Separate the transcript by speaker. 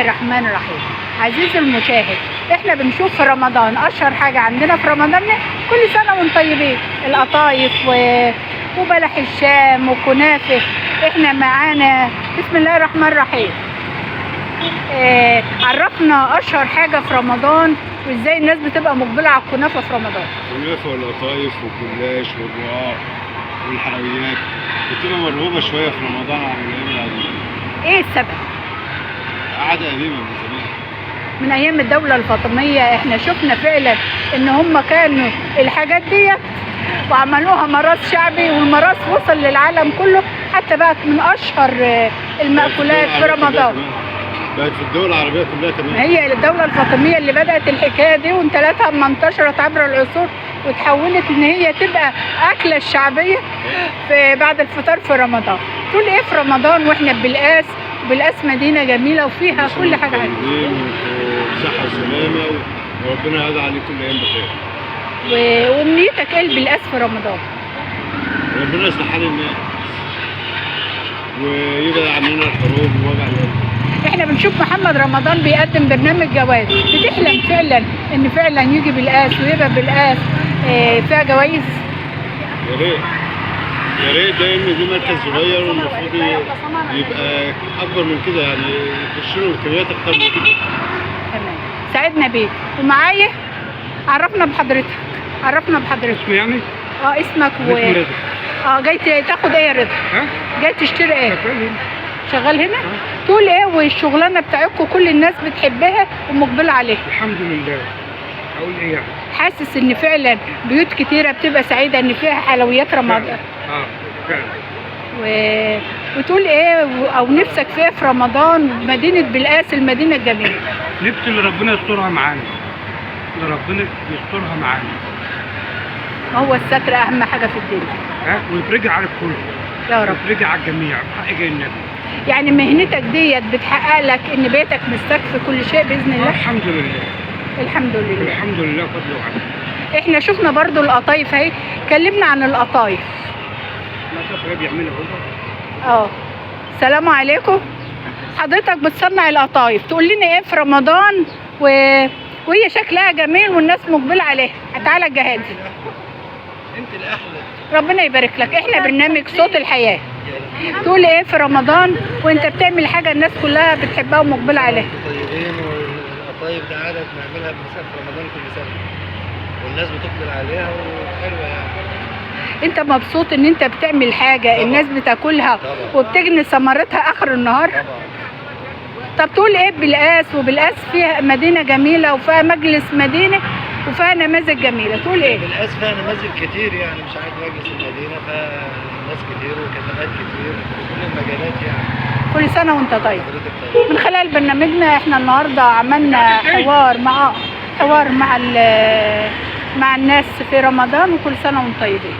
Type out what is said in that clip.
Speaker 1: الرحمن الرحيم. عزيزي المشاهد، احنا بنشوف في رمضان اشهر حاجه عندنا في رمضان كل سنه وانتم طيبين القطايف وبلح الشام وكنافه. احنا معانا بسم الله الرحمن الرحيم. عرفنا اشهر حاجه في رمضان وازاي الناس بتبقى مقبله على الكنافه في رمضان.
Speaker 2: الكنافه والقطايف والجلاش والرقاق والحلويات بتبقى مرغوبه شويه في رمضان عن الايام العاديه.
Speaker 1: ايه السبب؟
Speaker 2: عاده قديمه من زمان،
Speaker 1: من ايام الدوله الفاطميه. احنا شفنا فعلا ان هم كانوا الحاجات ديت وعملوها مراس شعبي، والمراس وصل للعالم كله، حتى بقت من اشهر المأكولات في رمضان.
Speaker 2: بقت في الدول العربيه كلها كمان.
Speaker 1: هي الدوله الفاطميه اللي بدات الحكايه دي، وانتلتها اما انتشرت عبر العصور وتحولت ان هي تبقى اكله الشعبيه في بعد الفطار في رمضان. تقول ايه في رمضان واحنا ببلقاس؟ وبلقاس مدينه جميله وفيها كل حاجه حلوه.
Speaker 2: وصحه وسلامه وربنا يعود عليك كل ايام بخير.
Speaker 1: وامنيتك ايه البلقاس في رمضان؟
Speaker 2: ربنا يصلح حال الناس ويبعد عننا الحروب ووجع القلب.
Speaker 1: احنا بنشوف محمد رمضان بيقدم برنامج جوائز، بتحلم فعلا ان فعلا يجي بلقاس ويبقى بلقاس فيها جوائز؟
Speaker 2: يا ريت يا ريت، لان دي مركز صغير والمفروض يبقى اكبر من كده، يعني يخشوا امكانيات اكتر من كده.
Speaker 1: تمام، سعدنا بيك. ومعايا عرفنا بحضرتك.
Speaker 2: اسمي يعني؟
Speaker 1: اسمك جاي تاخد ايه يا رضا؟ جاي تشتري ايه؟ شغال هنا؟ تقول ايه والشغلانه بتاعتكم كل الناس بتحبها ومقبله عليها؟
Speaker 2: الحمد لله. اقول ايه يعني؟
Speaker 1: حاسس ان فعلا بيوت كتيره بتبقى سعيده ان فيها حلويات رمضان؟
Speaker 2: فعلا.
Speaker 1: وتقول ايه او نفسك في ايه في رمضان مدينه بلقاس المدينه الجميله؟
Speaker 2: نفسي اللي ربنا يسترها معانا،
Speaker 1: هو الستر اهم حاجه في الدنيا.
Speaker 2: ويفرجها على الكل
Speaker 1: يا رب،
Speaker 2: ويفرجها على الجميع بحق جاي النبي.
Speaker 1: يعني مهنتك ديت بتحقق لك ان بيتك مستكفي كل شيء باذن الله؟
Speaker 2: الحمد لله.
Speaker 1: الحمد لله.
Speaker 2: الحمد لله فضل وعلا.
Speaker 1: احنا شفنا برضو القطايف اهي، كلمنا عن القطايف.
Speaker 2: القطايف بيعملها هو.
Speaker 1: السلام عليكم. حضرتك بتصنع القطايف، تقول لنا ايه في رمضان وهي شكلها جميل والناس مقبله عليها؟ تعالى الجهاد.
Speaker 2: انت الاحلى.
Speaker 1: ربنا يبارك لك. احنا برنامج صوت الحياه. تقول ايه في رمضان وانت بتعمل حاجه الناس كلها بتحبها ومقبله عليها؟
Speaker 3: طيبين، والقطايف ده عاده بنعملها في رمضان كل سنه، والناس بتقبل عليها وحلوه يعني.
Speaker 1: انت مبسوط ان انت بتعمل حاجه طبعا الناس بتاكلها وبتجني ثمرتها اخر النهار؟
Speaker 3: طبعا.
Speaker 1: طب تقول ايه بلقاس؟ وبلقاس فيها مدينه جميله وفيها مجلس مدينه وفيها نماذج جميله، تقول ايه؟
Speaker 3: بلقاس فيها نماذج كتير، يعني مش عارف، مجلس المدينه فيها ناس كتير وكتابات كتير في كل المجالات يعني.
Speaker 1: كل سنه وانت طيب. من خلال برنامجنا احنا النهارده عملنا حوار مع الناس في رمضان، وكل سنه وانتم طيبين.